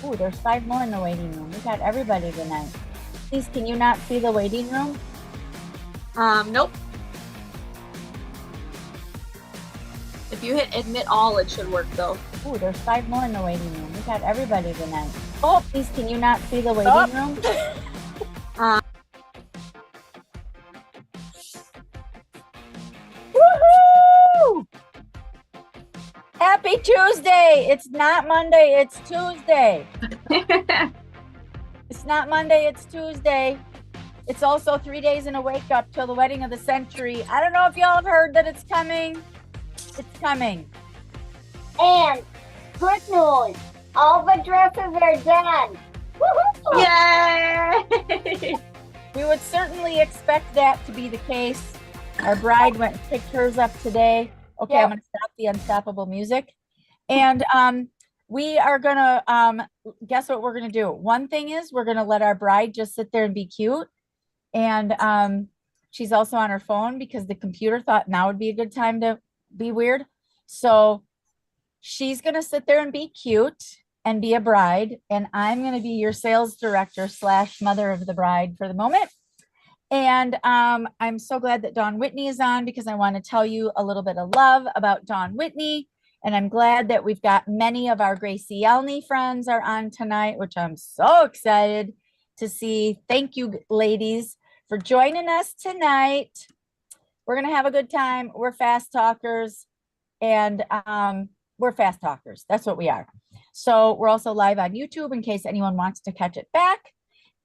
Ooh, there's 5 more in the waiting room. We got everybody tonight. Please, can you not see the waiting room? Nope. If you hit admit all, it should work though. Ooh, there's 5 more in the waiting room. We got everybody tonight. Oh, please, can you not see the waiting Stop. room? Woohoo! Happy Tuesday! It's not Monday, it's Tuesday. It's not Monday, it's Tuesday. It's also 3 days in a wake up till the wedding of the century. I don't know if y'all have heard that it's coming. It's coming. And good news, all the dresses are done. Woohoo! Yay! We would certainly expect that to be the case. Our bride went and picked hers up today. Okay, Yep. I'm gonna stop the unstoppable music. And we are gonna guess what we're gonna do. One thing is we're gonna let our bride just sit there and be cute. And she's also on her phone because the computer thought now would be a good time to be weird. So she's gonna sit there and be cute and be a bride, and I'm gonna be your sales director slash mother of the bride for the moment. And I'm so glad that Dawn Whitney is on because I want to tell you a little bit of love about Dawn Whitney. And I'm glad that we've got many of our Gracie Elney friends are on tonight, which I'm so excited to see. Thank you, ladies, for joining us tonight. We're going to have a good time. We're fast talkers, and we're fast talkers. That's what we are. So we're also live on YouTube in case anyone wants to catch it back.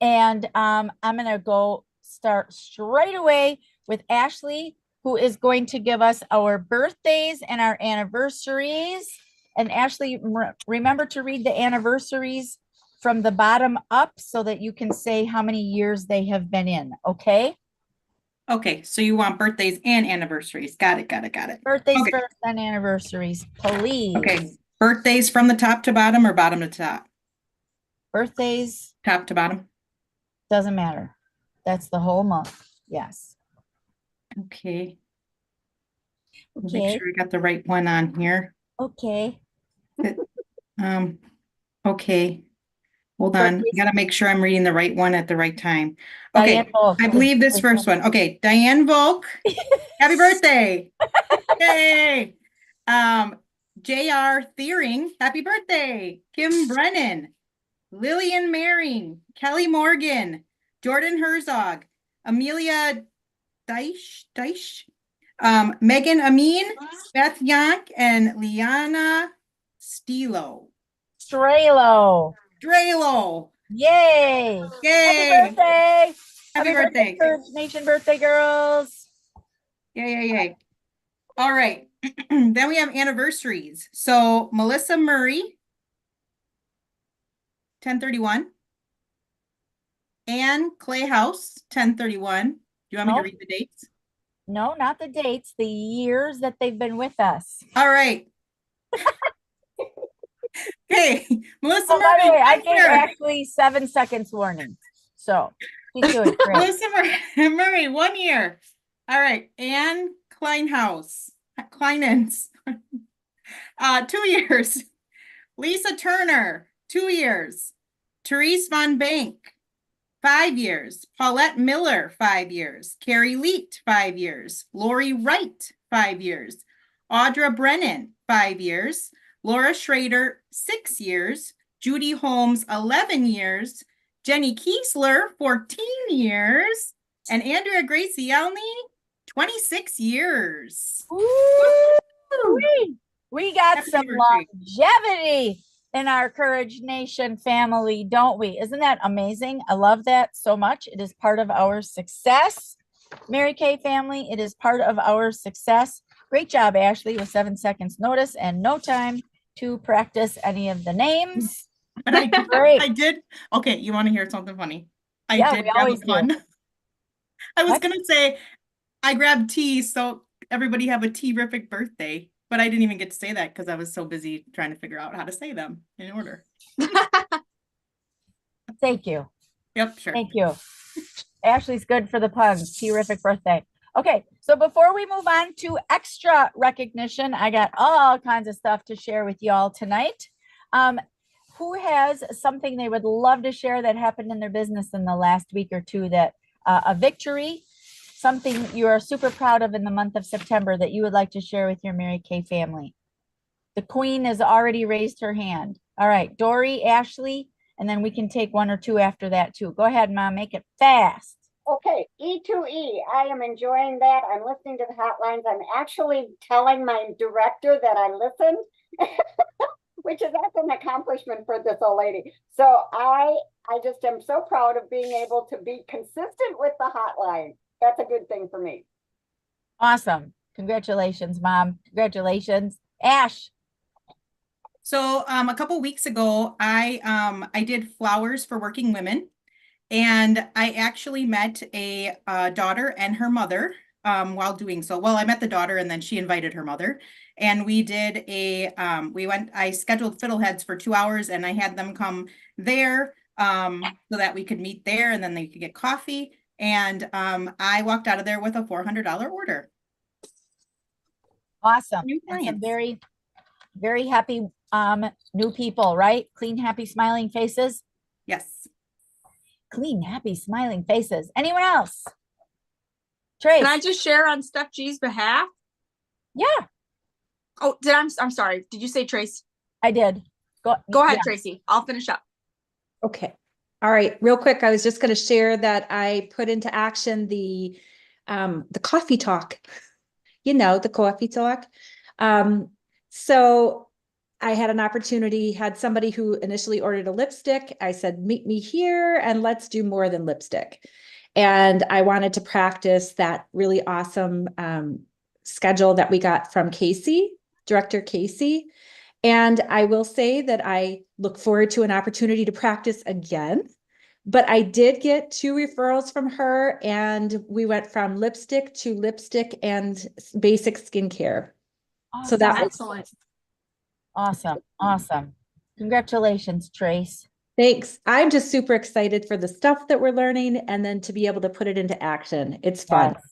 And I'm going to go start straight away with Ashley, who is going to give us our birthdays and our anniversaries. And Ashley, remember to read the anniversaries from the bottom up so that you can say how many years they have been in. Okay. Okay, so you want birthdays and anniversaries. Got it. Birthdays Okay. first and anniversaries, please. Okay, birthdays from the top to bottom or bottom to top? Birthdays Top to bottom. doesn't matter. That's the whole month. Yes. Okay, make Okay. sure I got the right one on here. Okay. Okay. Hold on. I Birthdays. gotta make sure I'm reading the right one at the right time. Diane Okay, Volk I is- believe this first one. Okay, Diane Volk. Happy birthday. Yay. J.R. Thiering. Happy birthday. Kim Brennan. Lillian Maring. Kelly Morgan. Jordan Herzog. Amelia Deich. Megan Amin. Beth Yonk and Liana Stilo. Strelo. Drelo. Yay. Yay. Happy birthday. Happy birthday. Courage Nation birthday girls. Yay. All right. Then we have anniversaries. So Melissa Murray, 10/31. Anne Clayhouse, 10/31. Do you want me to Nope. read the dates? No, not the dates, the years that they've been with us. All right. Okay, Melissa Oh, by the Murray. way, I 1 gave year. Ashley 7 seconds warning. So she's doing great. Melissa Murray, 1 year. All right, Anne Kleinhaus, Kleinens, 2 years. Lisa Turner, 2 years. Therese Von Bank, 5 years. Paulette Miller, 5 years. Carrie Leet, 5 years. Lori Wright, 5 years. Audra Brennan, 5 years. Laura Schrader, 6 years. Judy Holmes, 11 years. Jenny Kiesler, 14 years. And Andrea Gracielny, 26 years. Woo! We got Happy some anniversary. longevity in our Courage Nation family, don't we? Isn't that amazing? I love that so much. It is part of our success. Mary Kay family, it is part of our success. Great job, Ashley, with 7 seconds notice and no time to practice any of the names. But I Great. did. Okay, you want to hear something funny? I Yeah, did we grab always a do. pun. I was What? gonna say I grabbed tea, so everybody have a terrific birthday. But I didn't even get to say that because I was so busy trying to figure out how to say them in order. Thank you. Yep, sure. Thank you. Ashley's good for the puns. Terrific birthday. Okay, so before we move on to extra recognition, I got all kinds of stuff to share with y'all tonight. who has something they would love to share that happened in their business in the last week or two, that a victory, something you are super proud of in the month of September that you would like to share with your Mary Kay family? The queen has already raised her hand. All right, Dory, Ashley, and then we can take one or two after that too. Go ahead, Mom, make it fast. Okay, E2E, I am enjoying that. I'm listening to the hotlines. I'm actually telling my director that I listened, which is that's an accomplishment for this old lady. So I just am so proud of being able to be consistent with the hotline. That's a good thing for me. Awesome. Congratulations, Mom. Congratulations. Ash. So a couple weeks ago, I did flowers for working women, and I actually met a daughter and her mother while doing so. Well, I met the daughter, and then she invited her mother, and we did I scheduled fiddleheads for 2 hours, and I had them come there so that we could meet there, and then they could get coffee. And I walked out of there with a $400 order. Awesome. New And some clients. very, very happy new people, right? Clean, happy, smiling faces. Yes. Clean, happy, smiling faces. Anyone else? Trace. Can I just share on Steph G's behalf? Yeah, Oh, I'm sorry. Did you say Trace? I did. Go ahead, yeah. Tracy. I'll finish up. Okay. All right. Real quick, I was just going to share that I put into action the coffee talk. You know, the coffee talk. So I had an opportunity, had somebody who initially ordered a lipstick. I said, meet me here and let's do more than lipstick. And I wanted to practice that really awesome schedule that we got from Casey, Director Casey. And I will say that I look forward to an opportunity to practice again. But I did get 2 referrals from her, and we went from lipstick to lipstick and basic skincare. So that was Excellent. Awesome. Awesome. Congratulations, Trace. thanks. I'm just super excited for the stuff that we're learning and then to be able to put it into action. It's fun. Yes.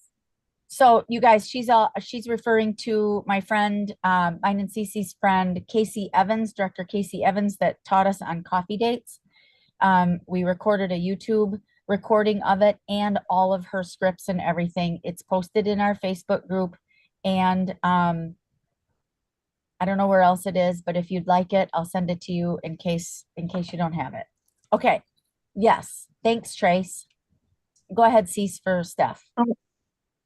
So you guys, she's referring to my friend, mine and Cece's friend, Casey Evans, Director Casey Evans, that taught us on coffee dates. We recorded a YouTube recording of it and all of her scripts and everything. It's posted in our Facebook group, and I don't know where else it is, but if you'd like it, I'll send it to you in case you don't have it. Okay. Yes. Thanks, Trace. Go ahead, Cease, for Steph.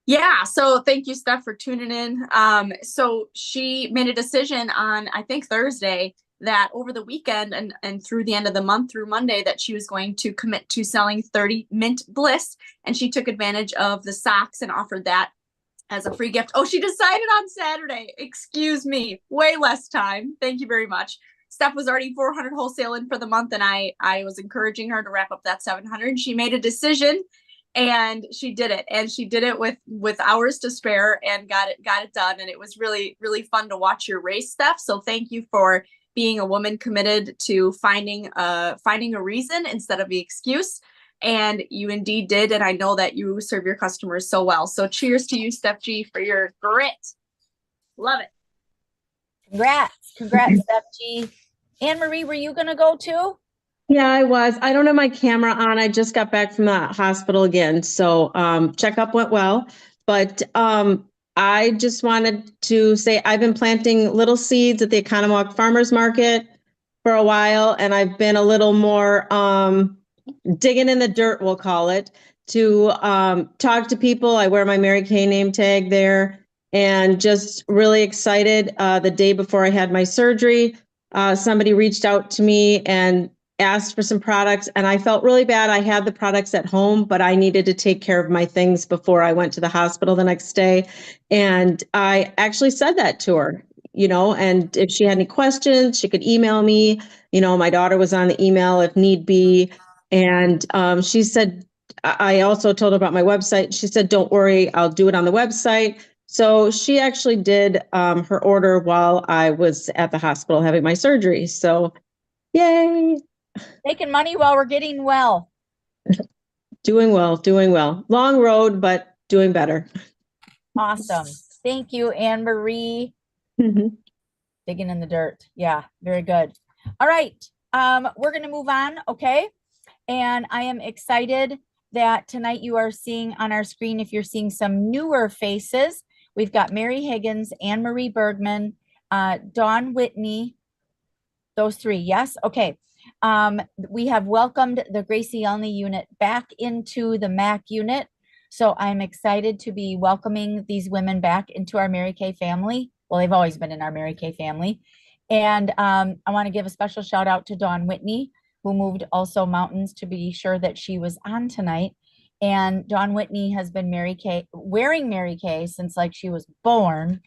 Yeah, so thank you, Steph, for tuning in. So she made a decision on, I think, Thursday, that over the weekend and through the end of the month, through Monday, that she was going to commit to selling 30 Mint Bliss. And she took advantage of the socks and offered that as a free gift. Oh, she decided on Saturday. Excuse me. Way less time. Thank you very much. Steph was already 400 wholesale in for the month, and I was encouraging her to wrap up that 700. She made a decision, and she did it. And she did it with hours to spare and got it done. And it was really, really fun to watch your race, Steph. So thank you for being a woman committed to finding a reason instead of the excuse. And you indeed did. And I know that you serve your customers so well. So cheers to you, Steph G, for your grit. Love it. Congrats, Steph G. Anne Marie, were you going to go too? Yeah, I was. I don't have my camera on. I just got back from the hospital again. So checkup went well. But I just wanted to say I've been planting little seeds at the Economowoc Farmers Market for a while. And I've been a little more digging in the dirt, we'll call it, to talk to people. I wear my Mary Kay name tag there, and just really excited. The day before I had my surgery, somebody reached out to me and asked for some products, and I felt really bad. I had the products at home, but I needed to take care of my things before I went to the hospital the next day. And I actually said that to her, and if she had any questions, she could email me. My daughter was on the email if need be. And she said, I also told her about my website. She said, don't worry, I'll do it on the website. So she actually did her order while I was at the hospital having my surgery. So yay. Making money while we're getting well. Doing well. Long road, but doing better. Awesome. Thank you, Anne Marie. Mhm. Digging in the dirt. Yeah, very good. All right. we're going to move on. Okay. And I am excited that tonight you are seeing on our screen, if you're seeing some newer faces, we've got Mary Higgins, Anne Marie Bergman, Dawn Whitney, those three. Yes. Okay. We have welcomed the Gracie Elney unit back into the MAC unit. So I'm excited to be welcoming these women back into our Mary Kay family. Well, they've always been in our Mary Kay family. And I want to give a special shout out to Dawn Whitney, who moved also mountains to be sure that she was on tonight. And Dawn Whitney has been wearing Mary Kay since like she was born.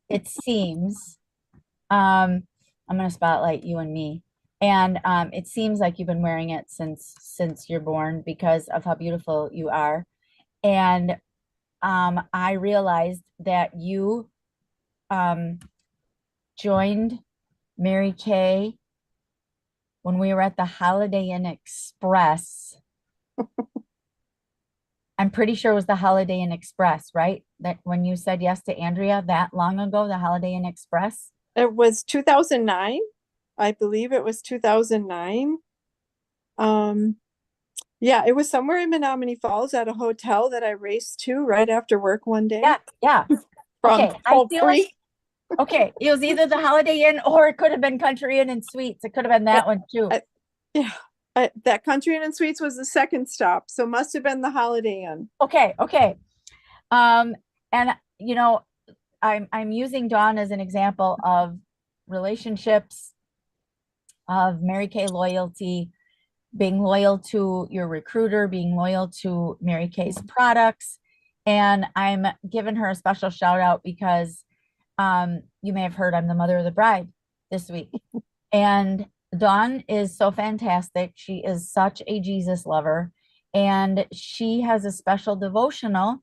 It seems. I'm going to spotlight you and me. And it seems like you've been wearing it since you're born because of how beautiful you are. And I realized that you joined Mary Kay when we were at the Holiday Inn Express. I'm pretty sure it was the Holiday Inn Express, right? That when you said yes to Andrea that long ago, the Holiday Inn Express. It was 2009. I believe it was 2009. Yeah, it was somewhere in Menominee Falls at a hotel that I raced to right after work one day. Yeah. From Okay, I Hope feel like Free. okay, it was either the Holiday Inn or it could have been Country Inn and Suites. It could have been that one too. Yeah, that Country Inn and Suites was the second stop, so must have been the Holiday Inn. Okay. And you know, I'm using Dawn as an example of relationships, of Mary Kay loyalty, being loyal to your recruiter, being loyal to Mary Kay's products. And I'm giving her a special shout out because you may have heard I'm the mother of the bride this week. And Dawn is so fantastic. She is such a Jesus lover. And she has a special devotional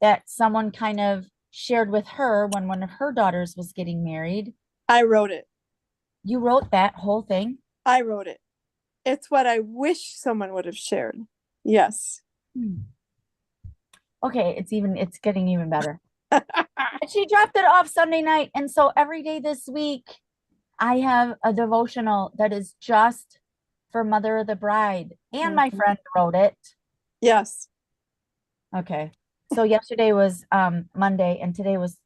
that someone kind of shared with her when one of her daughters was getting married. I wrote it. You wrote that whole thing? I wrote it. It's what I wish someone would have shared. Yes. Okay, it's getting even better. And she dropped it off Sunday night. And so every day this week, I have a devotional that is just for Mother of the Bride. And my friend wrote it. Yes. Okay. So yesterday was Monday and today was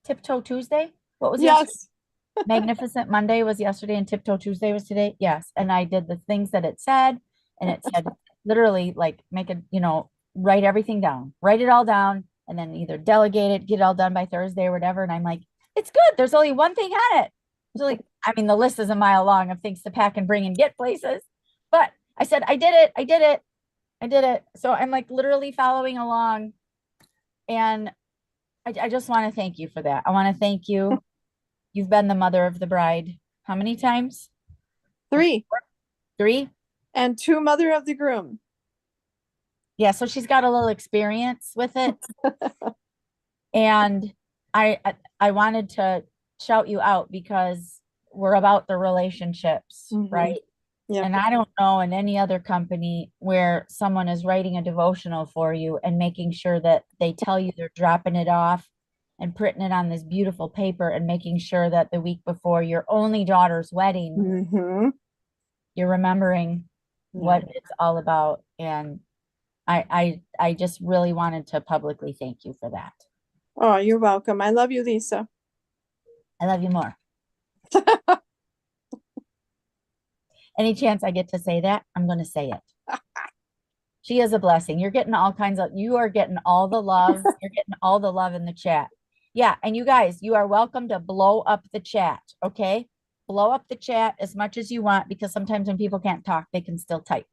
Tiptoe Tuesday. What was yesterday? Yes. Magnificent Monday was yesterday and Tiptoe Tuesday was today. Yes. And I did the things that it said. And it said literally like write everything down, write it all down, and then either delegate it, get it all done by Thursday or whatever. And I'm like, it's good. There's only one thing on it. So like, I mean, the list is a mile long of things to pack and bring and get places. But I said, I did it. So I'm like literally following along. And I just want to thank you for that. I want to thank you. You've been the mother of the bride. How many times? 3. 3? And 2 mother of the groom. Yeah, so she's got a little experience with it. And I wanted to shout you out because we're about the relationships, right? Yeah. And I don't know in any other company where someone is writing a devotional for you and making sure that they tell you they're dropping it off and printing it on this beautiful paper and making sure that the week before your only daughter's wedding, you're remembering what it's all about. And I just really wanted to publicly thank you for that. Oh, you're welcome. I love you, Lisa. I love you more. Any chance I get to say that, I'm going to say it. She is a blessing. You are getting all the love. You're getting all the love in the chat. Yeah. And you guys, you are welcome to blow up the chat. Okay. Blow up the chat as much as you want, because sometimes when people can't talk, they can still type.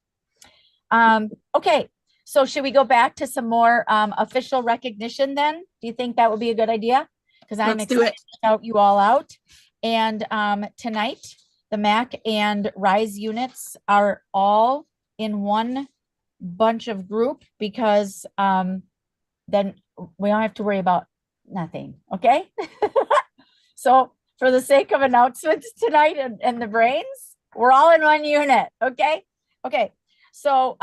Okay. So should we go back to some more official recognition then? Do you think that would be a good idea? Because I'm excited to shout you all out. And tonight, the MAC and RISE units are all in one bunch of group because then we don't have to worry about nothing. Okay. So for the sake of announcements tonight and the brains, we're all in one unit. Okay. So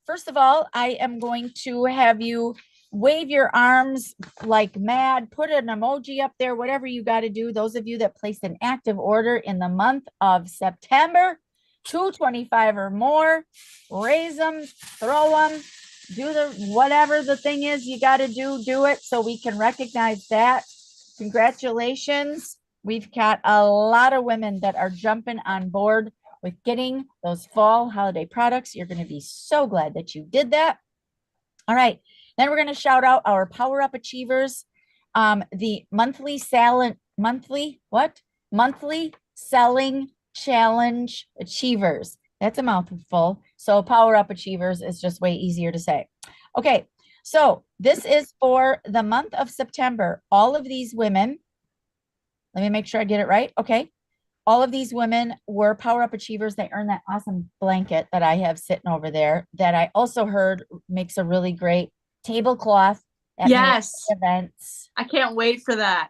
first of all, I am going to have you wave your arms like mad, put an emoji up there, whatever you got to do. Those of you that placed an active order in the month of September, 225 or more, raise them, throw them, do the whatever the thing is you got to do it so we can recognize that. Congratulations. We've got a lot of women that are jumping on board with getting those fall holiday products. You're going to be so glad that you did that. All right. Then we're going to shout out our Power Up Achievers, the monthly selling challenge achievers. That's a mouthful. So Power Up Achievers is just way easier to say. Okay. So this is for the month of September. All of these women, let me make sure I get it right. Okay. All of these women were Power Up Achievers. They earned that awesome blanket that I have sitting over there that I also heard makes a really great tablecloth at Yes. events. I can't wait for that.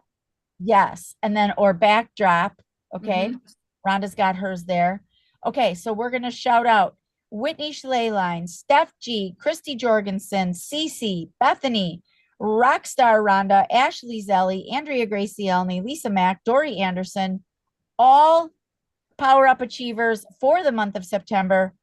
Yes. And then, or backdrop. Okay. Mm-hmm. Rhonda's got hers there. Okay. So we're going to shout out Whitney Schleline, Steph G, Christy Jorgensen, Cece, Bethany, Rockstar Rhonda, Ashley Zelli, Andrea Gracie Elney, Lisa Mack, Dory Anderson, all Power Up Achievers for the month of September.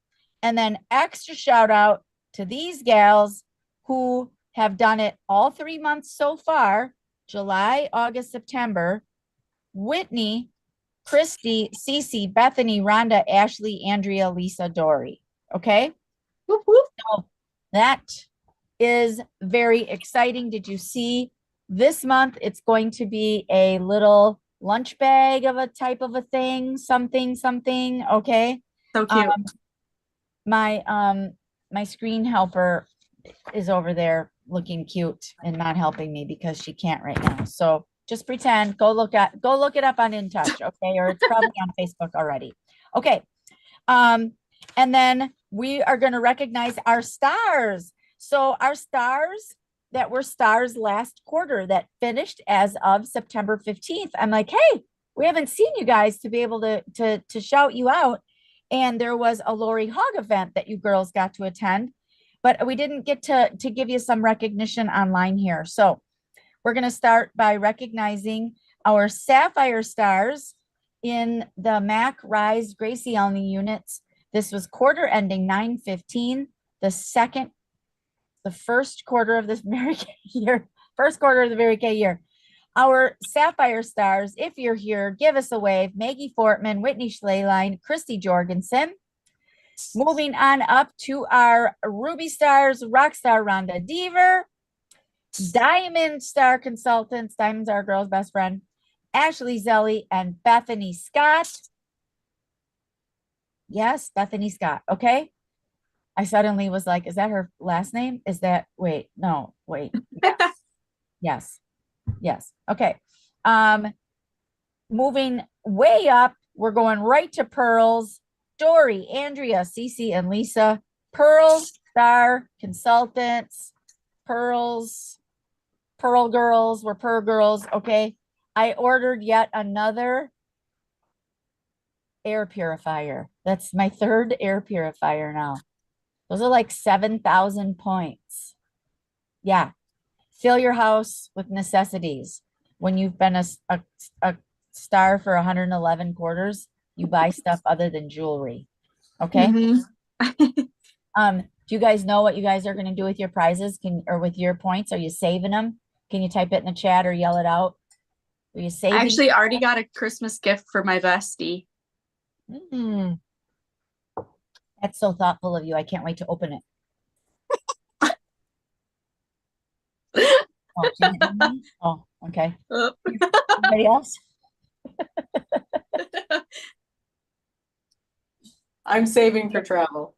And then extra shout out to these gals who have done it all 3 months so far, July, August, September. Whitney, Christy, Cece, Bethany, Rhonda, Ashley, Andrea, Lisa, Dory. Okay. Whoop, whoop. So that is very exciting. Did you see this month? It's going to be a little lunch bag of a type of a thing, something. Okay. So cute. My screen helper is over there looking cute and not helping me because she can't right now. So just pretend, go look it up on InTouch. Okay. Or it's probably on Facebook already. Okay. And then we are going to recognize our stars. So our stars that were stars last quarter that finished as of September 15th. I'm like, hey, we haven't seen you guys to be able to shout you out. And there was a Lori Hogg event that you girls got to attend, but we didn't get to give you some recognition online here. So we're going to start by recognizing our Sapphire stars in the Mac Rise Gracie Elney units. This was quarter ending 9/15, the first quarter of this Mary Kay year, first quarter of the Mary Kay year. Our Sapphire stars, if you're here, give us a wave. Maggie Fortman, Whitney Schleline, Christy Jorgensen. Moving on up to our Ruby stars, Rockstar Rhonda Deaver, Diamond Star Consultants, Diamond's our girl's best friend, Ashley Zelli, and Bethany Scott. Yes, Bethany Scott. Okay. I suddenly was like, is that her last name? Is that, wait, no, wait. Yes. Okay. Moving way up, we're going right to Pearls. Dory, Andrea, Cece, and Lisa. Pearl Star Consultants. Pearls. Pearl Girls. We're Pearl Girls. Okay. I ordered yet another air purifier. That's my third air purifier now. Those are like 7,000 points. Yeah. Fill your house with necessities. When you've been a star for 111 quarters, you buy stuff other than jewelry. Okay. Mm-hmm. Do you guys know what you guys are going to do with your prizes? Or with your points? Are you saving them? Can you type it in the chat or yell it out? Are you saving? I actually already got a Christmas gift for my bestie. That's so thoughtful of you. I can't wait to open it. Oh, okay. Anybody else? I'm saving for travel.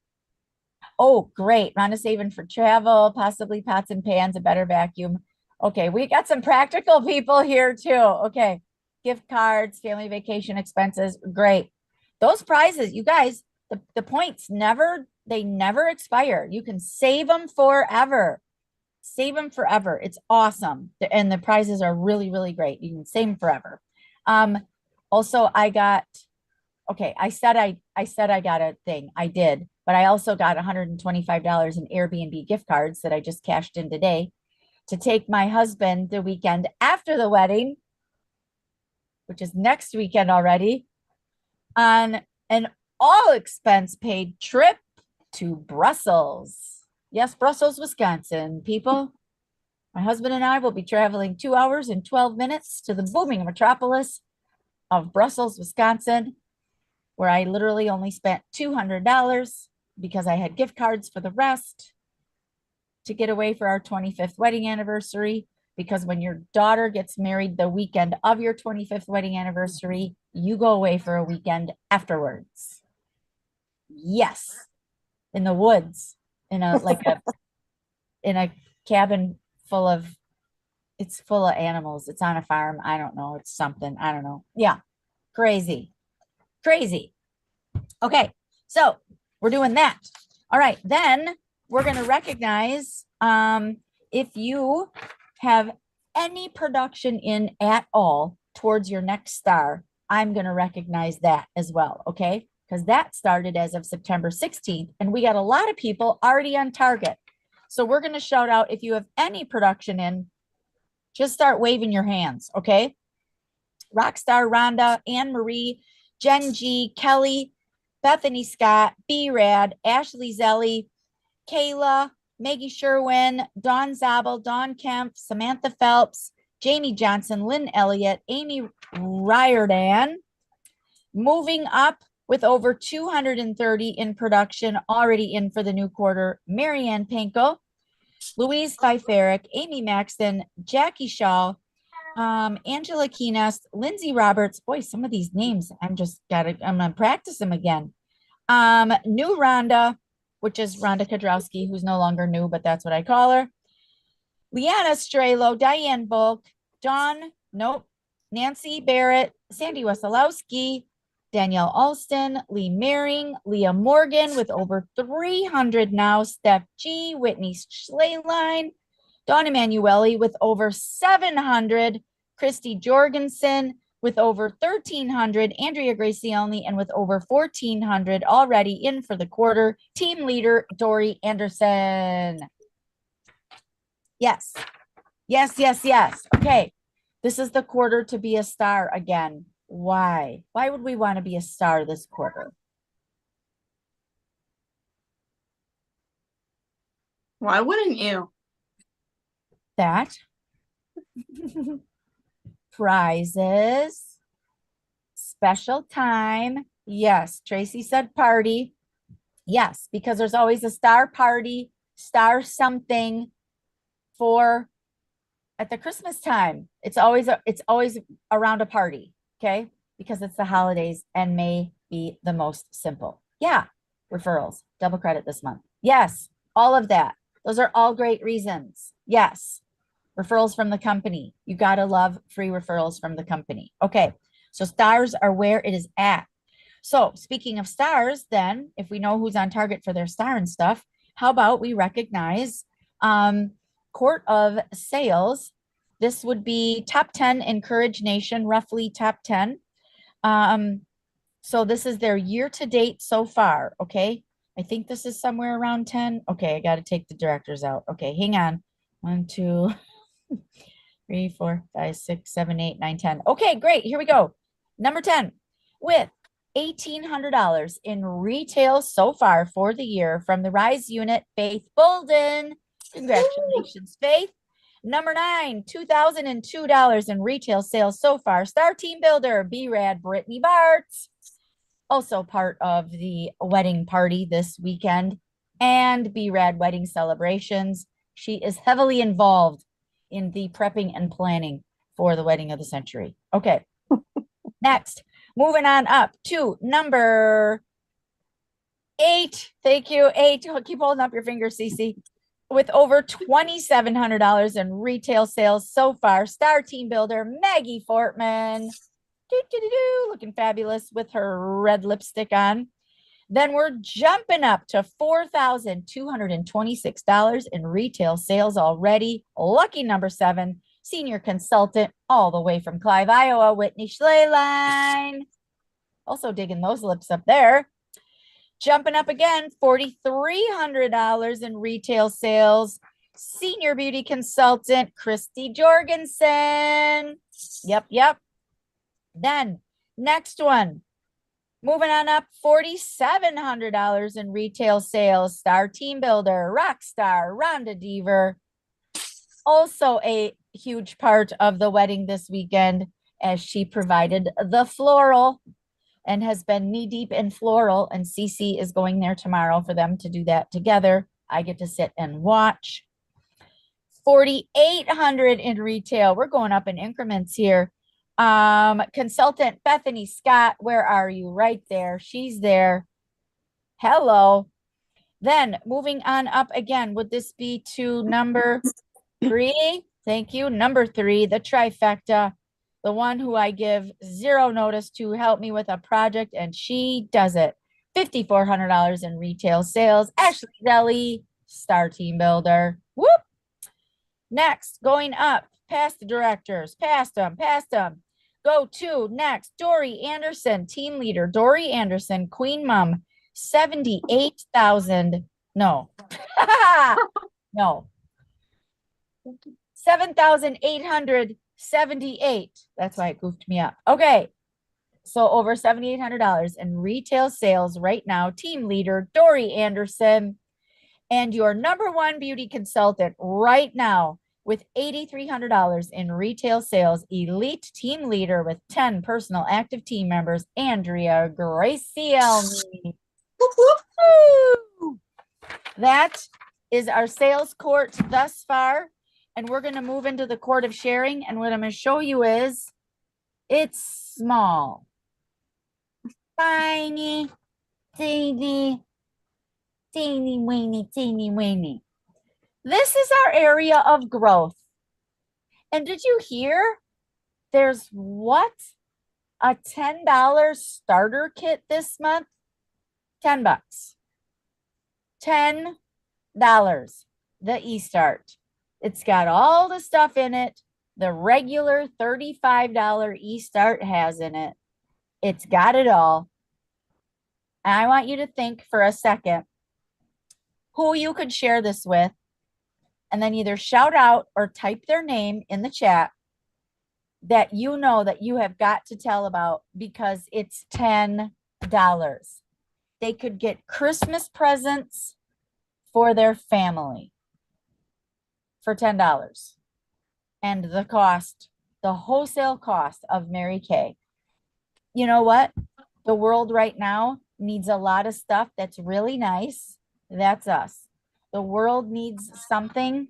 Oh, great. Rhonda's saving for travel, possibly pots and pans, a better vacuum. Okay, we got some practical people here too. Okay. Gift cards, family vacation expenses. Great. Those prizes, you guys, the points never expire. You can save them forever. Save them forever. It's awesome. And the prizes are really, really great. You can save them forever. Also, I said I got a thing. I did, but I also got $125 in Airbnb gift cards that I just cashed in today. to take my husband the weekend after the wedding, which is next weekend already, on an all expense paid trip to Brussels. Yes, Brussels, Wisconsin, people. My husband and I will be traveling 2 hours and 12 minutes to the booming metropolis of Brussels, Wisconsin, where I literally only spent $200 because I had gift cards for the rest to get away for our 25th wedding anniversary. Because when your daughter gets married the weekend of your 25th wedding anniversary, you go away for a weekend afterwards. Yes, in the woods, in a in a cabin full of, it's full of animals. It's on a farm. I don't know. It's something. I don't know. Yeah, crazy, crazy. Okay, so we're doing that. All right, then we're going to recognize if you have any production in at all towards your next star, I'm going to recognize that as well, okay? Because that started as of September 16th, and we got a lot of people already on target. So we're going to shout out if you have any production in, just start waving your hands, okay? Rockstar Rhonda, Anne Marie, Jen G, Kelly, Bethany Scott, B-Rad, Ashley Zelly, Kayla, Maggie Sherwin, Dawn Zabel, Dawn Kemp, Samantha Phelps, Jamie Johnson, Lynn Elliott, Amy Riordan. Moving up with over 230 in production, already in for the new quarter, Marianne Panko, Louise Pfeiferick, Amy Maxton, Jackie Shaw, Angela Keenest, Lindsay Roberts. Boy, some of these names, I'm gonna practice them again. New Rhonda, which is Rhonda Kadrowski, who's no longer new, but that's what I call her. Leanna Strelo, Diane Volk, Nancy Barrett, Sandy Wesolowski, Danielle Alston, Lee Mering, Leah Morgan with over 300 now, Steph G, Whitney Schleline, Dawn Emanuele with over 700, Christy Jorgensen with over 1,300, Andrea Gracielny, and with over 1,400 already in for the quarter, team leader Dory Anderson. Yes, yes, yes, yes. Okay, this is the quarter to be a star again. Why? Why would we want to be a star this quarter? Why wouldn't you? That prizes, special time. Yes, Tracy said party. Yes, because there's always a star party, star something for at the Christmas time. It's always around a party, okay? Because it's the holidays and may be the most simple. Yeah, referrals, double credit this month. Yes, all of that. Those are all great reasons. Yes. Referrals from the company. You got to love free referrals from the company. Okay, so stars are where it is at. So speaking of stars, then, if we know who's on target for their star and stuff, how about we recognize Court of Sales. This would be top 10 Encourage Nation, roughly top 10. So this is their year to date so far, okay? I think this is somewhere around 10. Okay, I got to take the directors out. Okay, hang on. 1, 2... 3, 4, 5, 6, 7, 8, 9, 10. Okay, great. Here we go. Number 10, with $1,800 in retail so far for the year from the Rise unit, Faith Bolden. Congratulations, Faith. Number 9, $2,002 in retail sales so far. Star Team Builder, B-Rad, Brittany Bartz. Also part of the wedding party this weekend and B-Rad Wedding Celebrations. She is heavily involved in the prepping and planning for the wedding of the century. Okay. Next, moving on up to number 8. Thank you. 8. Keep holding up your fingers, Cece. With over $2,700 in retail sales so far, Star Team Builder, Maggie Fortman. Looking fabulous with her red lipstick on. Then we're jumping up to $4,226 in retail sales already. Lucky number 7, senior consultant, all the way from Clive, Iowa, Whitney Schleline. Also digging those lips up there. Jumping up again, $4,300 in retail sales. Senior Beauty Consultant, Christy Jorgensen. Yep. Then next one, moving on up, $4,700 in retail sales, Star Team Builder, Rockstar, Rhonda Deaver. Also a huge part of the wedding this weekend, as she provided the floral and has been knee deep in floral, and Cece is going there tomorrow for them to do that together. I get to sit and watch. 4,800 in retail. We're going up in increments here. Consultant Bethany Scott, where are you? Right there. She's there. Hello. Then moving on up again, would this be to number 3? Thank you. Number 3, the trifecta, the one who I give zero notice to help me with a project, and she does it. $5,400 in retail sales. Ashley Zelly, Star Team Builder. Whoop. Next, going up, past the directors, past them. Go to next, Dory Anderson, team leader. Dory Anderson, Queen Mom, 78,000. No. No. 7,878. That's why it goofed me up. Okay. So over $7,800 in retail sales right now. Team leader, Dory Anderson. And your number one beauty consultant right now with $8,300 in retail sales, elite team leader with 10 personal active team members, Andrea Gracielmi. That is our sales court thus far. And we're going to move into the court of sharing. And what I'm going to show you is it's small, tiny, teeny weeny. This is our area of growth. And did you hear there's what? A $10 starter kit this month? $10. $10. The eStart. It's got all the stuff in it the regular $35 eStart has in it. It's got it all. And I want you to think for a second who you could share this with, and then either shout out or type their name in the chat that you know that you have got to tell about, because it's $10. They could get Christmas presents for their family for $10. And the cost, the wholesale cost of Mary Kay. You know what? The world right now needs a lot of stuff that's really nice. That's us. The world needs something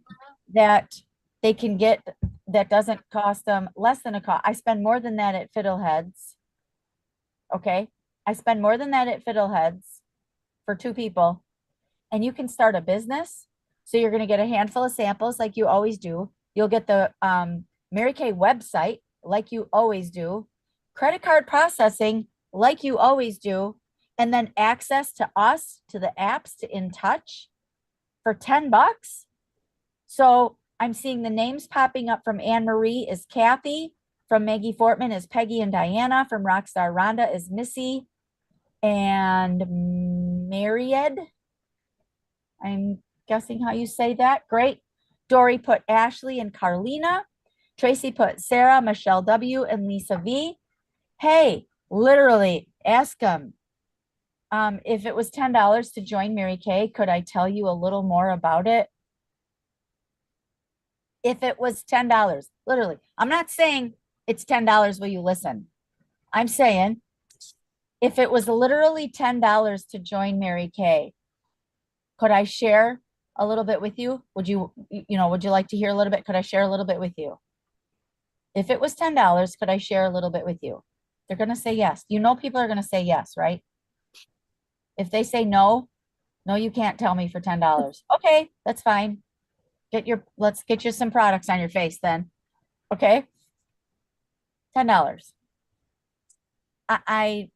that they can get that doesn't cost them less than a cost. I spend more than that at Fiddleheads. Okay. I spend more than that at Fiddleheads for 2 people. And you can start a business. So you're going to get a handful of samples like you always do. You'll get the Mary Kay website like you always do. Credit card processing like you always do. And then access to us, to the apps, to In Touch for $10. So I'm seeing the names popping up from Anne Marie is Kathy, from Maggie Fortman is Peggy and Diana, from Rockstar Rhonda is Missy, and Myriad. I'm guessing how you say that. Great. Dory put Ashley and Carlina. Tracy put Sarah, Michelle W, and Lisa V. Hey, literally ask them. If it was $10 to join Mary Kay, could I tell you a little more about it? If it was $10, literally, I'm not saying it's $10, will you listen? I'm saying if it was literally $10 to join Mary Kay, could I share a little bit with you? Would you like to hear a little bit? Could I share a little bit with you? If it was $10, could I share a little bit with you? They're going to say yes. You know, people are going to say yes, right? If they say no, you can't tell me for $10. Okay, that's fine. Let's get you some products on your face then. Okay. $10. I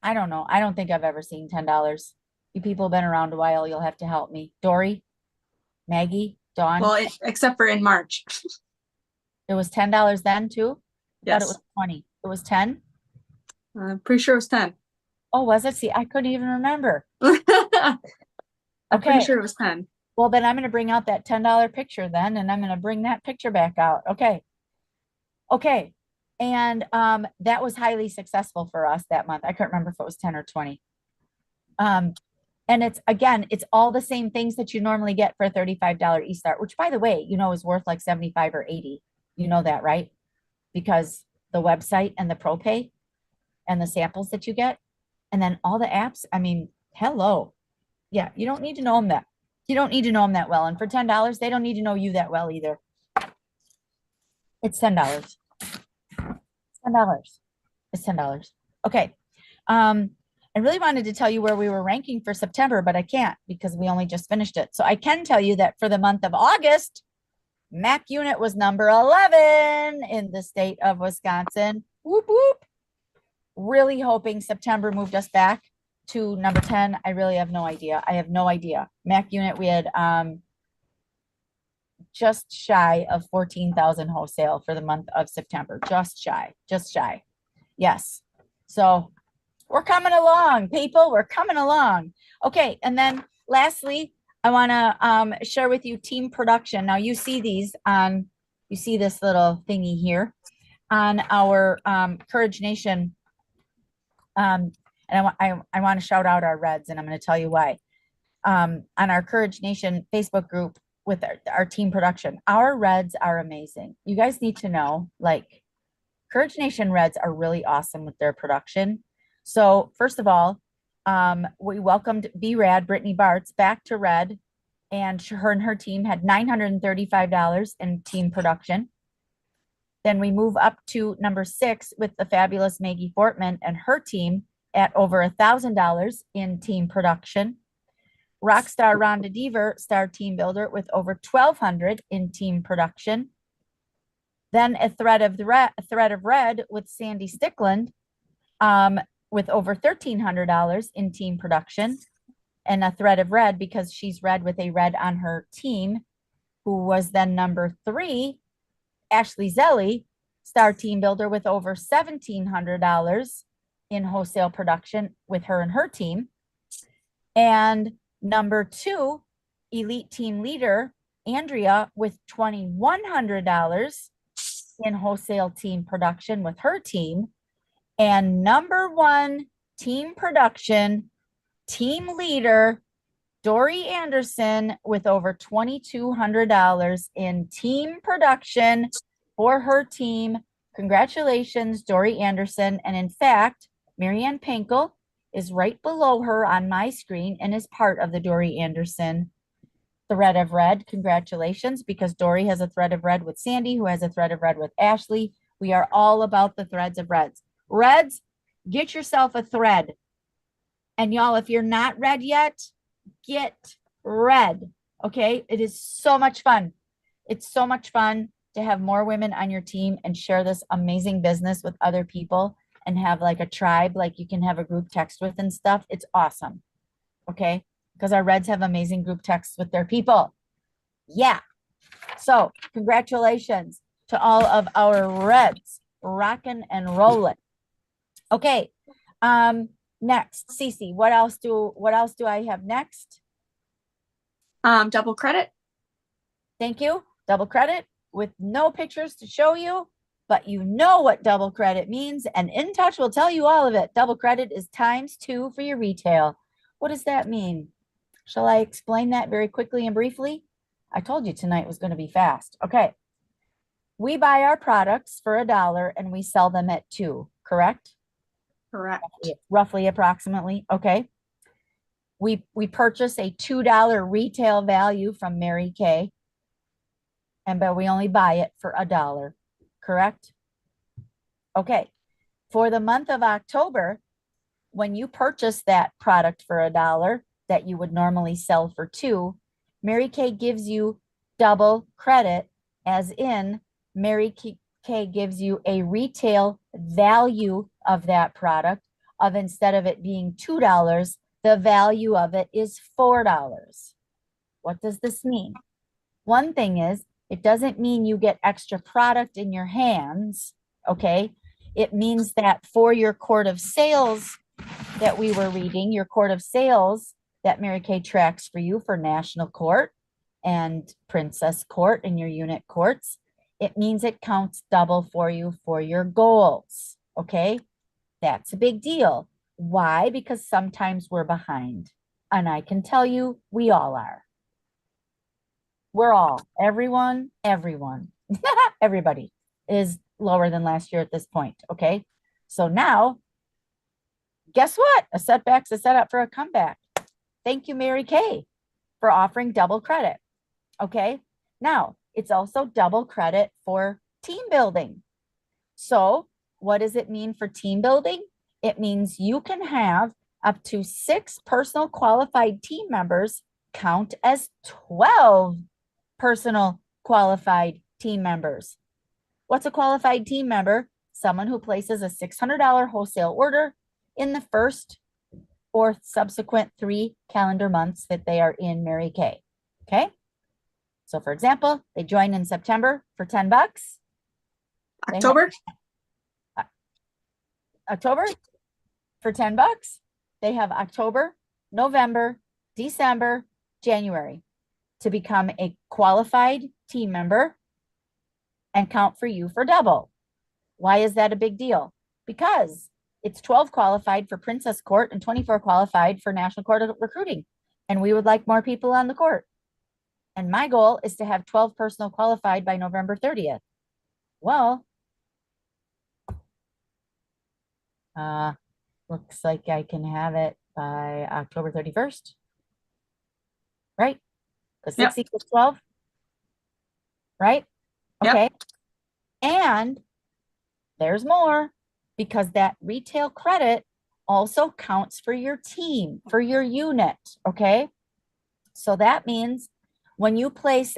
don't know. I don't think I've ever seen $10. You people have been around a while. You'll have to help me. Dory, Maggie, Dawn. Well, except for in March. It was $10 then too? I thought it Yes. was 20. It was 10? I'm pretty sure it was 10. Oh, was it? See, I couldn't even remember. I'm Okay. pretty sure it was 10. Well, then I'm going to bring out that $10 picture then, and I'm going to bring that picture back out. Okay. Okay. And that was highly successful for us that month. I couldn't remember if it was 10 or 20. And it's, again, it's all the same things that you normally get for a $35 eStart, which, by the way, you know, is worth like 75 or 80. You know that, right? Because the website and the pro pay and the samples that you get, and then all the apps. I mean, hello. Yeah, you don't need to know them that. You don't need to know them that well. And for $10, they don't need to know you that well either. It's $10. $10. It's $10. Okay. I really wanted to tell you where we were ranking for September, but I can't because we only just finished it. So I can tell you that for the month of August, MAC unit was number 11 in the state of Wisconsin. Whoop, whoop. Really hoping September moved us back to number 10. I really have no idea. I have no idea. MAC unit, we had just shy of 14,000 wholesale for the month of September. Just shy. Yes. So we're coming along, people. We're coming along. Okay. And then lastly, I want to share with you team production. Now you see these on, you see this little thingy here on our Courage Nation. And I want to shout out our Reds, and I'm going to tell you why. On our Courage Nation Facebook group with our team production, our Reds are amazing. You guys need to know, like, Courage Nation Reds are really awesome with their production. So first of all, we welcomed B-Rad, Brittany Bartz, back to Red, and her team had $935 in team production. Then we move up to number 6 with the fabulous Maggie Fortman and her team at over $1,000 in team production. Rockstar Rhonda Deaver, star team builder, with over $1,200 in team production. Then a thread of red with Sandy Stickland, with over $1,300 in team production, and a thread of red because she's red with a red on her team, who was then number 3, Ashley Zelli, star team builder, with over $1,700 in wholesale production with her and her team. And number 2, elite team leader, Andrea, with $2,100 in wholesale team production with her team. And number 1 team production, team leader, Dory Anderson, with over $2,200 in team production for her team. Congratulations, Dory Anderson. And in fact, Marianne Pinkel is right below her on my screen and is part of the Dory Anderson thread of red. Congratulations, because Dory has a thread of red with Sandy, who has a thread of red with Ashley. We are all about the threads of reds. Reds, get yourself a thread. And y'all, if you're not red yet, get red. Okay. It is so much fun. It's so much fun to have more women on your team and share this amazing business with other people and have like a tribe, like you can have a group text with and stuff. It's awesome. Okay. Because our Reds have amazing group texts with their people. Yeah. So congratulations to all of our Reds, rocking and rolling. Okay. Next, Cece, what else do I have next? Double credit. Thank you. Double credit with no pictures to show you, but you know what double credit means, and In Touch will tell you all of it. Double credit is ×2 for your retail. What does that mean? Shall I explain that very quickly and briefly? I told you tonight was going to be fast. Okay. We buy our products for $1 and we sell them at $2, correct? Correct. Roughly, approximately. Okay. We purchase a $2 retail value from Mary Kay, but we only buy it for $1, correct? Okay. For the month of October, when you purchase that product for $1 that you would normally sell for $2, Mary Kay gives you double credit, as in Mary Kay gives you a retail value of that product of, instead of it being $2, the value of it is $4. What does this mean? One thing is, it doesn't mean you get extra product in your hands, okay? It means that for your court of sales that we were reading, your court of sales that Mary Kay tracks for you for national court, and Princess Court and your unit courts, it means it counts double for you for your goals. Okay. That's a big deal. Why? Because sometimes we're behind. And I can tell you, we all are. We're all, everyone, everybody is lower than last year at this point. Okay. So now, guess what? A setback's a setup for a comeback. Thank you, Mary Kay, for offering double credit. Okay. Now, it's also double credit for team building. So, what does it mean for team building? It means you can have up to 6 personal qualified team members count as 12 personal qualified team members. What's a qualified team member? Someone who places a $600 wholesale order in the first or subsequent 3 calendar months that they are in Mary Kay. Okay. So for example, they join in September for $10. October? October for $10. They have October, November, December, January to become a qualified team member and count for you for double. Why is that a big deal? Because it's 12 qualified for Princess Court and 24 qualified for National Court of Recruiting. And we would like more people on the court. And my goal is to have 12 personal qualified by November 30th. Well, looks like I can have it by October 31st. Right? Because 6 equals 12. Right? Yep. Okay. And there's more, because that retail credit also counts for your team, for your unit. Okay. So that means when you place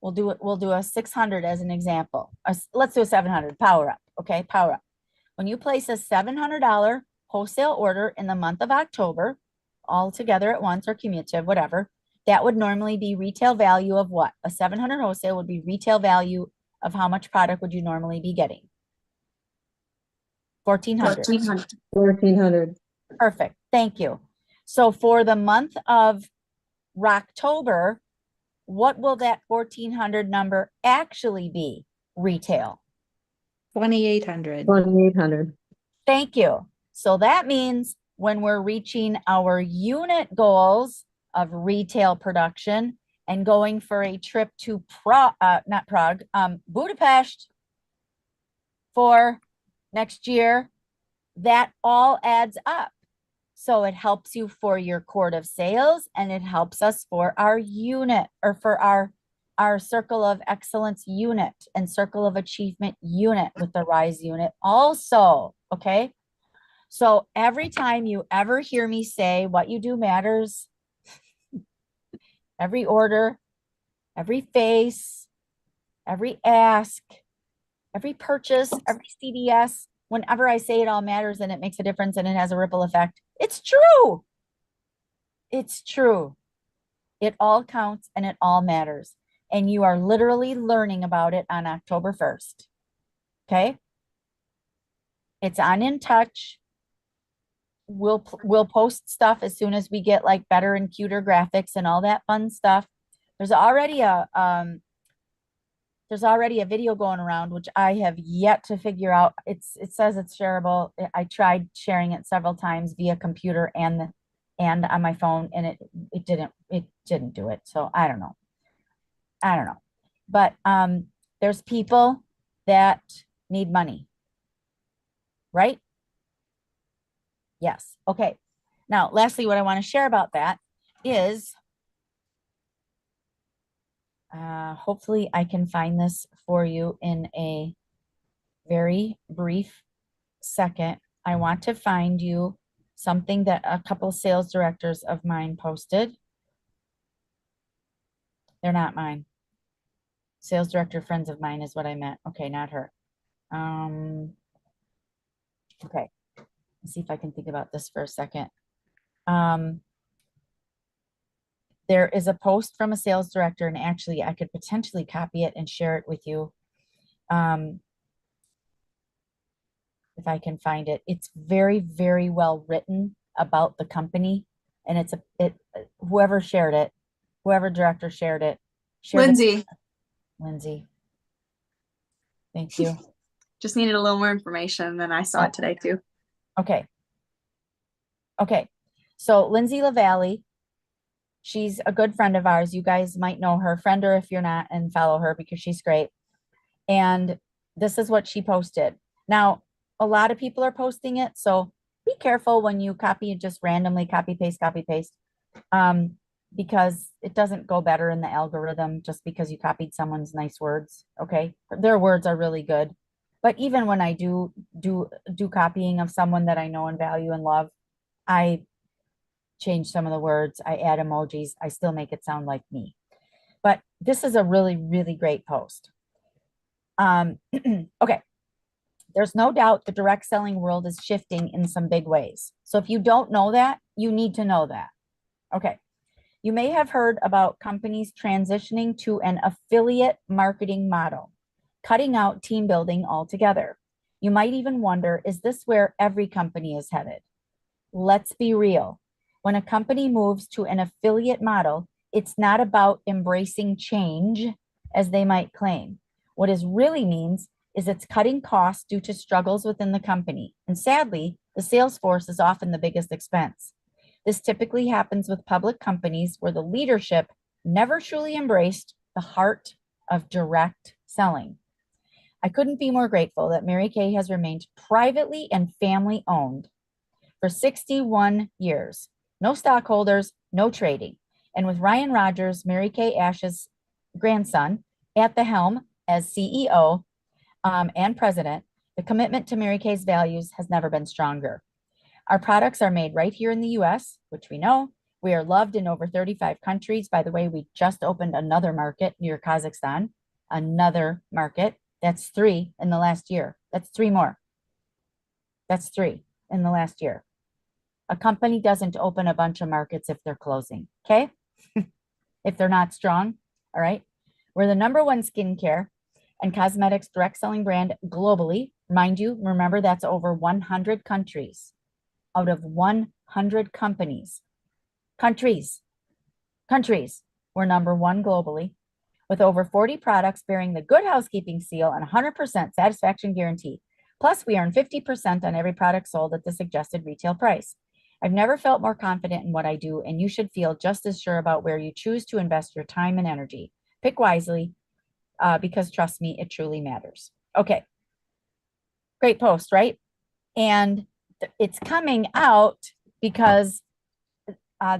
we'll do a 600 as an example. Let's do a 700 power up. Okay. Power up. When you place a $700 wholesale order in the month of October, all together at once or cumulative, whatever, that would normally be retail value of what? A 700 wholesale would be retail value of how much product would you normally be getting? 1,400. 1,400. Perfect. Thank you. So for the month of Rocktober, what will that 1,400 number actually be retail? 2,800. 2,800. Thank you. So that means when we're reaching our unit goals of retail production and going for a trip to Budapest for next year, that all adds up. So it helps you for your court of sales, and it helps us for our unit, or for our circle of excellence unit and circle of achievement unit with the RISE unit also. Okay. So every time you ever hear me say what you do matters, every order, every face, every ask, every purchase, every CDS, whenever I say it all matters and it makes a difference and it has a ripple effect, it's true. It's true. It all counts and it all matters. And you are literally learning about it on October 1st. Okay. It's on In Touch. We'll post stuff as soon as we get like better and cuter graphics and all that fun stuff. There's already a video going around, which I have yet to figure out. It says it's shareable. I tried sharing it several times via computer and on my phone, and it didn't do it. So I don't know. But there's people that need money, right? Yes. Okay. Now, lastly, what I want to share about that is, hopefully I can find this for you in a very brief second. I want to find you something that a couple sales directors of mine posted. They're not mine. Sales director friends of mine is what I meant. Okay, not her. Okay. Let's see if I can think about this for a second. There is a post from a sales director, and actually I could potentially copy it and share it with you. If I can find it. It's very, very well written about the company, and whoever shared it, whoever director shared it, Share the- Lindsay, Lindsay. Thank you. just needed a little more information than I saw Yeah. it today too. Okay. Okay. So Lindsay LaValle, she's a good friend of ours. You guys might know her, friend her if you're not, and follow her because she's great. And this is what she posted. Now, a lot of people are posting it, so be careful when you copy, just randomly copy paste, because it doesn't go better in the algorithm just because you copied someone's nice words. Okay, their words are really good, but even when I do copying of someone that I know and value and love, I change some of the words, I add emojis, I still make it sound like me. But this is a really, really great post. Okay. There's no doubt the direct selling world is shifting in some big ways. So if you don't know that, you need to know that. Okay. You may have heard about companies transitioning to an affiliate marketing model, cutting out team building altogether. You might even wonder, is this where every company is headed? Let's be real. When a company moves to an affiliate model, it's not about embracing change, as they might claim. What it really means is it's cutting costs due to struggles within the company. And sadly, the sales force is often the biggest expense. This typically happens with public companies where the leadership never truly embraced the heart of direct selling. I couldn't be more grateful that Mary Kay has remained privately and family owned for 61 years. No stockholders, no trading. And with Ryan Rogers, Mary Kay Ash's grandson, at the helm as CEO and president, the commitment to Mary Kay's values has never been stronger. Our products are made right here in the US, which we know. We are loved in over 35 countries. By the way, we just opened another market near Kazakhstan, another market. That's 3 in the last year. That's 3 more. That's 3 in the last year. A company doesn't open a bunch of markets if they're closing, okay? If they're not strong, all right? We're the #1 skincare and cosmetics direct selling brand globally. Mind you, remember that's over 100 countries out of 100 countries. We're #1 globally with over 40 products bearing the Good Housekeeping seal and 100% satisfaction guarantee. Plus, we earn 50% on every product sold at the suggested retail price. I've never felt more confident in what I do, and you should feel just as sure about where you choose to invest your time and energy. Pick wisely, because trust me, it truly matters. Okay. Great post, right? And it's coming out because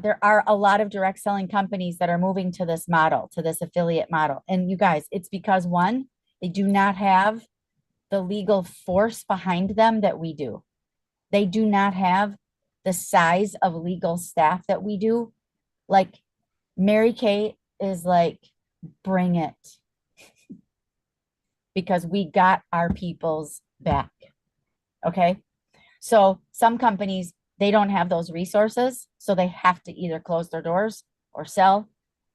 there are a lot of direct selling companies that are moving to this model, to this affiliate model. And you guys, it's because one, they do not have the legal force behind them that we do. They do not have the size of legal staff that we do. Like Mary Kay is like, bring it. Because we got our people's back. Okay. So some companies, they don't have those resources. So they have to either close their doors or sell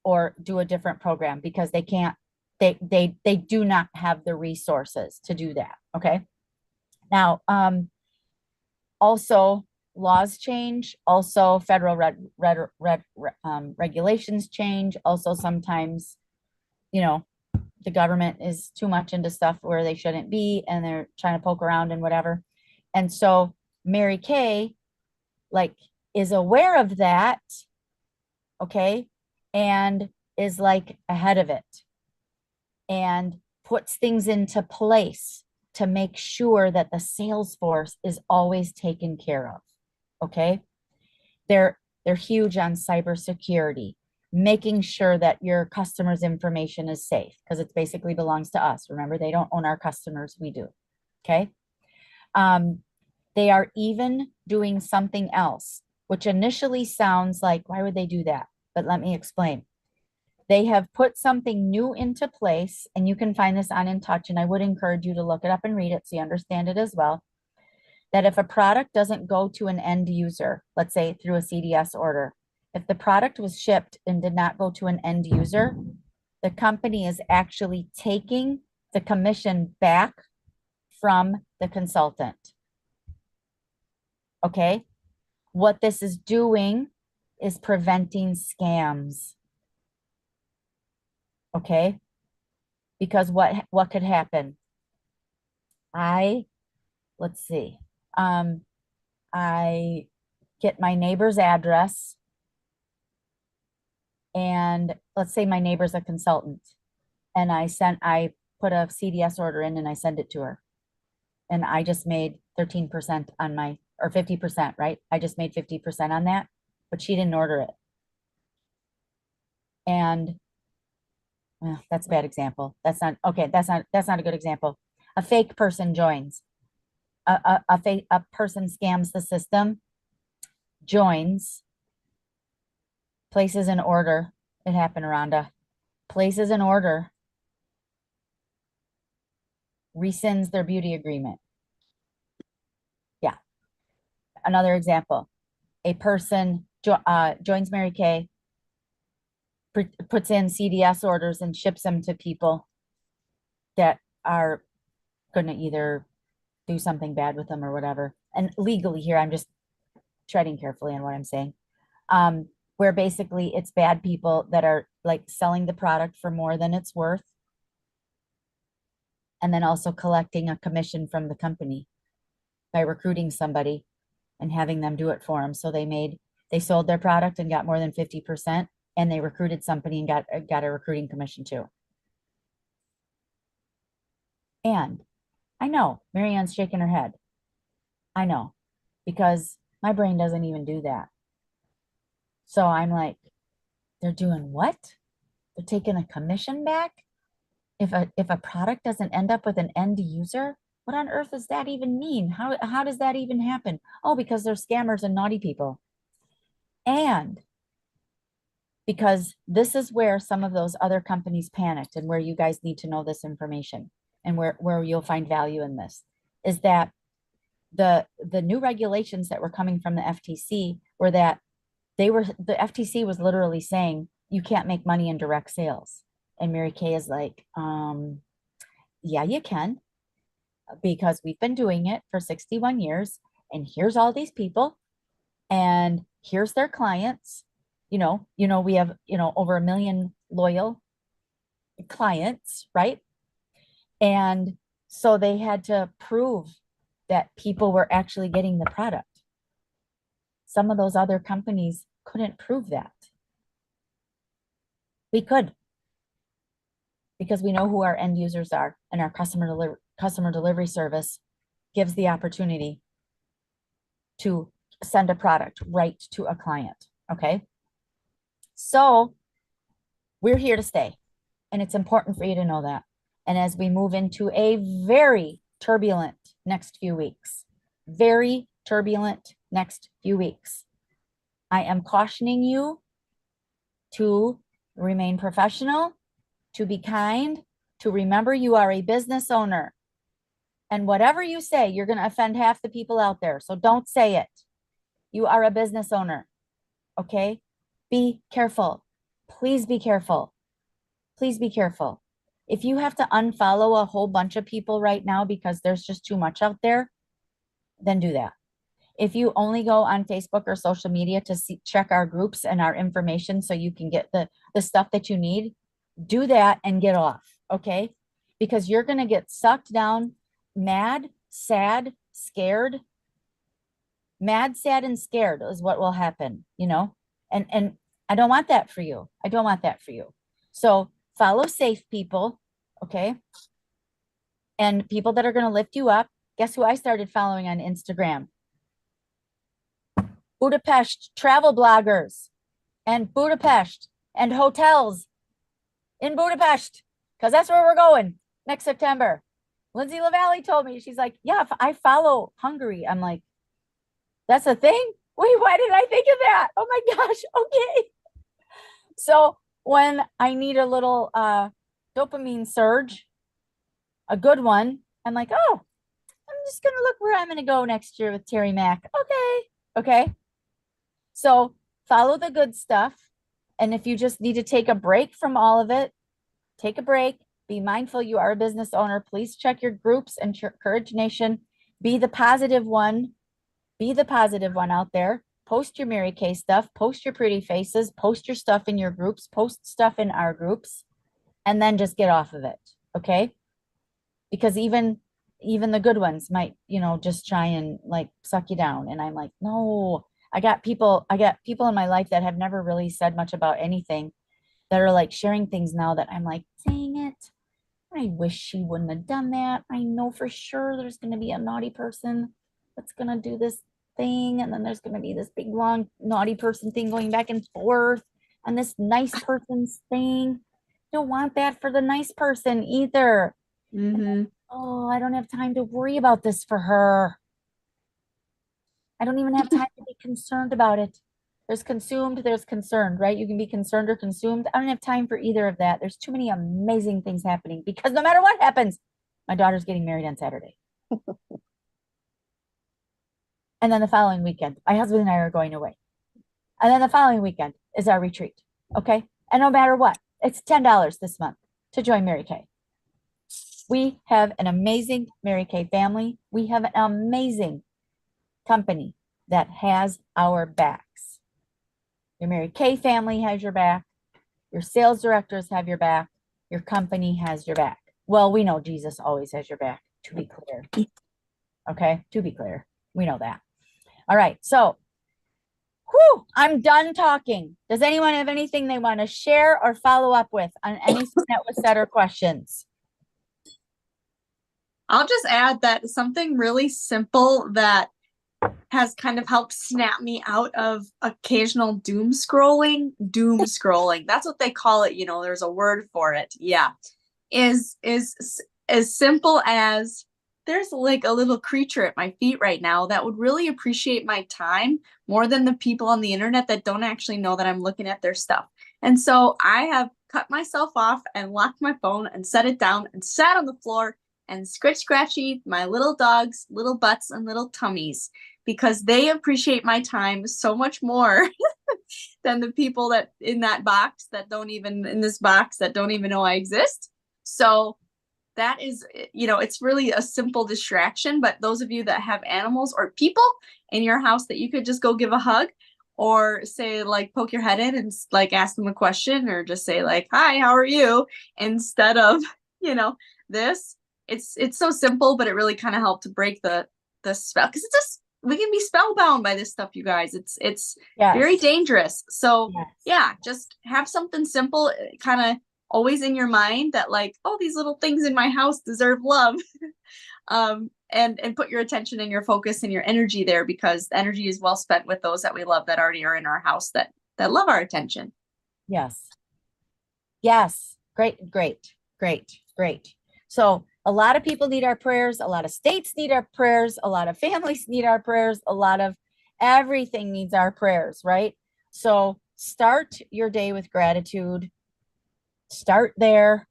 or do a different program because they can't, they do not have the resources to do that. Okay. Now, also laws change, also federal regulations change. Also sometimes, you know, the government is too much into stuff where they shouldn't be and they're trying to poke around and whatever. And so Mary Kay like is aware of that, okay, and is like ahead of it and puts things into place to make sure that the sales force is always taken care of. Okay. They're huge on cybersecurity, making sure that your customers' information is safe because it basically belongs to us. Remember, they don't own our customers, we do. Okay. They are even doing something else, which initially sounds like, why would they do that? But let me explain. They have put something new into place, and you can find this on In Touch, and I would encourage you to look it up and read it so you understand it as well. That if a product doesn't go to an end user, let's say through a CDS order, if the product was shipped and did not go to an end user, the company is actually taking the commission back from the consultant. Okay? What this is doing is preventing scams. Okay? Because what could happen? Let's see. I get my neighbor's address, and let's say my neighbor's a consultant, and I put a CDS order in and I send it to her. And I just made 13% on my, or 50%, right? I just made 50% on that, but she didn't order it. And that's a bad example. That's not, okay, that's not a good example. A fake person joins. A person scams the system, joins, places an order. It happened, Rhonda. Places an order, rescinds their beauty agreement. Yeah. Another example, a person joins Mary Kay, puts in CDS orders and ships them to people that are going to either do something bad with them or whatever. And legally here, I'm just treading carefully on what I'm saying. Where basically it's bad people that are like selling the product for more than it's worth. And then also collecting a commission from the company by recruiting somebody and having them do it for them. So they sold their product and got more than 50%, and they recruited somebody and got a recruiting commission too. And I know Marianne's shaking her head. I know, because my brain doesn't even do that. So I'm like, they're doing what? They're taking a commission back? If a product doesn't end up with an end user, what on earth does that even mean? How does that even happen? Oh, because they're scammers and naughty people. And because this is where some of those other companies panicked, and where you guys need to know this information, and where you'll find value in this, is that the new regulations that were coming from the FTC were that the FTC was literally saying you can't make money in direct sales. And Mary Kay is like, yeah, you can, because we've been doing it for 61 years, and here's all these people, and here's their clients. We have, over 1 million loyal clients, right? And so they had to prove that people were actually getting the product. Some of those other companies couldn't prove that. We could, because we know who our end users are, and our customer delivery service gives the opportunity to send a product right to a client. Okay. So we're here to stay, and it's important for you to know that. And as we move into a very turbulent next few weeks, I am cautioning you to remain professional, to be kind, to remember you are a business owner. And whatever you say, you're going to offend half the people out there. So don't say it. You are a business owner. Okay? Be careful. Please be careful. Please be careful. If you have to unfollow a whole bunch of people right now because there's just too much out there, then do that. If you only go on Facebook or social media to check our groups and our information so you can get the stuff that you need, do that and get off, okay? Because you're going to get sucked down, mad, sad, scared. Mad, sad, and scared is what will happen, and I don't want that for you. I don't want that for you. So follow safe people, okay? And people that are going to lift you up. Guess who I started following on Instagram? Budapest travel bloggers, and Budapest and hotels in Budapest, because that's where we're going next September. Lindsay LaValle told me, she's like, yeah, I follow Hungary. I'm like, that's a thing? Wait, why did I think of that? Oh my gosh. Okay. So when I need a little dopamine surge, a good one, I'm like, oh, I'm just going to look where I'm going to go next year with Terry Mack. Okay. Okay. So follow the good stuff. And if you just need to take a break from all of it, take a break. Be mindful you are a business owner. Please check your groups and Courage Nation. Be the positive one. Be the positive one out there. Post your Mary Kay stuff. Post your pretty faces. Post your stuff in your groups. Post stuff in our groups. and then just get off of it. Okay. Because even the good ones might, just try and like suck you down. And I'm like, no, I got people in my life that have never really said much about anything that are like sharing things now that I'm like, dang it. I wish she wouldn't have done that. I know for sure there's going to be a naughty person that's going to do this thing. And then there's going to be this big, long, naughty person thing going back and forth. And this nice person's thing. Don't want that for the nice person either. Oh, I don't have time to worry about this for her. I don't even have time to be concerned about it. There's consumed, there's concerned, right? You can be concerned or consumed. I don't have time for either of that. There's too many amazing things happening because no matter what happens, my daughter's getting married on Saturday. And then the following weekend, my husband and I are going away. And then the following weekend is our retreat. Okay. And no matter what, it's $10 this month to join Mary Kay. We have an amazing Mary Kay family. We have an amazing company that has our backs. Your Mary Kay family has your back. Your sales directors have your back. Your company has your back. Well, we know Jesus always has your back, to be clear. Okay, to be clear. We know that. All right, so I'm done talking. Does anyone have anything they want to share or follow up with on anything that was said or questions? I'll just add that something really simple that has kind of helped snap me out of occasional doom scrolling. That's what they call it. There's a word for it. Yeah. Is as simple as there's like a little creature at my feet right now that would really appreciate my time more than the people on the internet that don't actually know that I'm looking at their stuff. And so I have cut myself off and locked my phone and set it down and sat on the floor and scratchy my little dogs, little butts and little tummies, because they appreciate my time so much more than the people that in this box that don't even know I exist. So that is, it's really a simple distraction, but those of you that have animals or people in your house that you could just go give a hug or say like poke your head in and like ask them a question or just say like, hi, how are you? Instead of, this, it's so simple, but it really kind of helped to break the spell. Cause we can be spellbound by this stuff, you guys. It's Yes. very dangerous. So Yes. yeah, just have something simple, kind of always in your mind that like, oh, these little things in my house deserve love. And put your attention and your focus and your energy there, because the energy is well spent with those that we love that already are in our house that love our attention. Yes. Great. So a lot of people need our prayers. A lot of states need our prayers. A lot of families need our prayers. A lot of everything needs our prayers, right? So start your day with gratitude. Start there.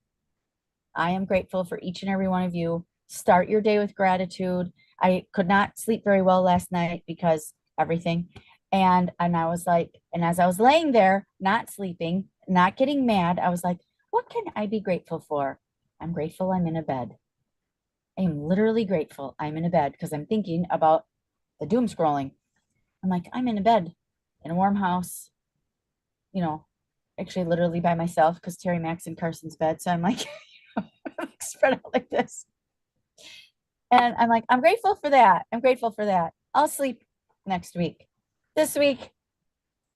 I am grateful for each and every one of you. Start your day with gratitude. I could not sleep very well last night because everything. And I was like, and as I was laying there, not sleeping, not getting mad, I was like, what can I be grateful for? I'm grateful I'm in a bed. I am literally grateful I'm in a bed because I'm thinking about the doom scrolling. I'm like, I'm in a bed in a warm house, actually literally by myself because Terry Mack's in Carson's bed. So I'm like, spread out like this. And I'm like, I'm grateful for that. I'll sleep next week. This week,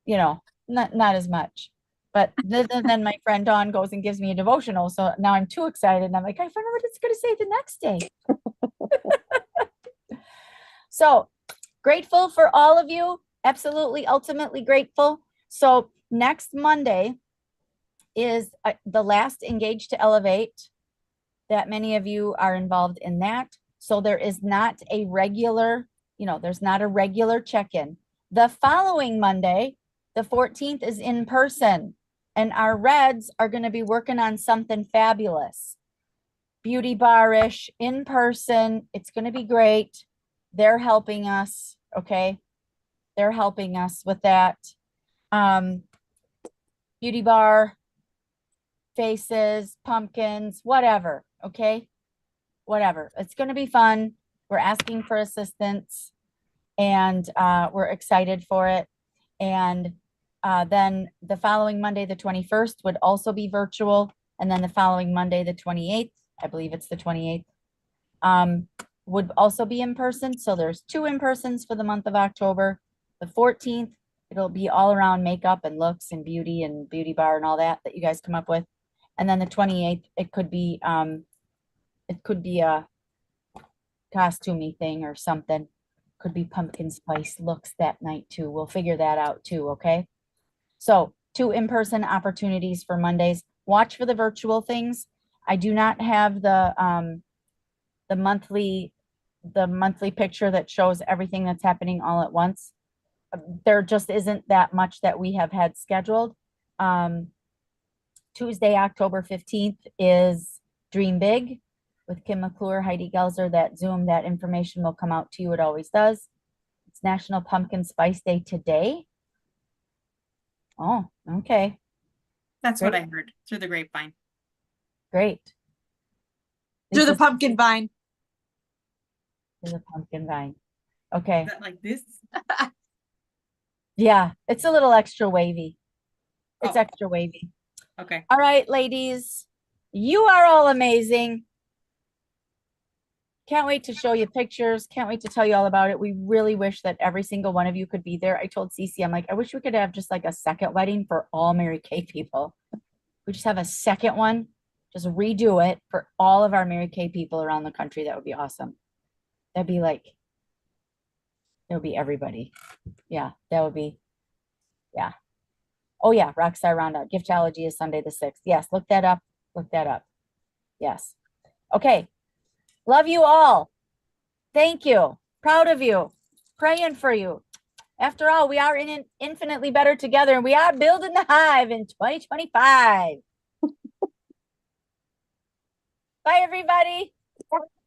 not as much. But then my friend Dawn goes and gives me a devotional. So now I'm too excited. And I'm like, I wonder what it's going to say the next day. So grateful for all of you. Absolutely, ultimately grateful. So next Monday is the last Engage to Elevate that many of you are involved in that. So there is not a regular, there's not a regular check-in. The following Monday, the 14th, is in person. And our Reds are going to be working on something fabulous. Beauty bar-ish, in person. It's going to be great. They're helping us, okay? They're helping us with that. Beauty bar, faces, pumpkins, whatever, okay? Whatever. It's going to be fun. We're asking for assistance, and we're excited for it. And then the following Monday, the 21st, would also be virtual. And then the following Monday, the 28th, I believe it's the 28th, would also be in person. So there's 2 in-persons for the month of October. The 14th, it'll be all around makeup and looks and beauty bar and all that you guys come up with. And then the 28th, it could be a costumey thing or something. Could be pumpkin spice looks that night too. We'll figure that out too, okay? So 2 in-person opportunities for Mondays. Watch for the virtual things. I do not have the monthly picture that shows everything that's happening all at once. There just isn't that much that we have had scheduled. Tuesday, October 15th is Dream Big with Kim McClure, Heidi Gelzer. That Zoom, that information will come out to you. It always does. It's National Pumpkin Spice Day today. Oh, okay. That's what I Great. heard through the grapevine. Great. Through the Lisa's- pumpkin vine. Through the pumpkin vine. Okay. Is that like this? Yeah, it's a little extra wavy. It's Oh. extra wavy. Okay. All right, ladies, you are all amazing. Can't wait to show you pictures. Can't wait to tell you all about it. We really wish that every single one of you could be there. I told Cece, I'm like, I wish we could have just like a second wedding for all Mary Kay people. We just have a second one, just redo it for all of our Mary Kay people around the country. That would be awesome. That'd be like, it would be everybody. Yeah, that would be, yeah. Oh yeah, Rockstar Roundup. Giftology is Sunday the 6th. Yes, look that up. Look that up. Yes. Okay. Love you all. Thank you. Proud of you. Praying for you. After all, we are infinitely better together, and we are building the hive in 2025. Bye, everybody.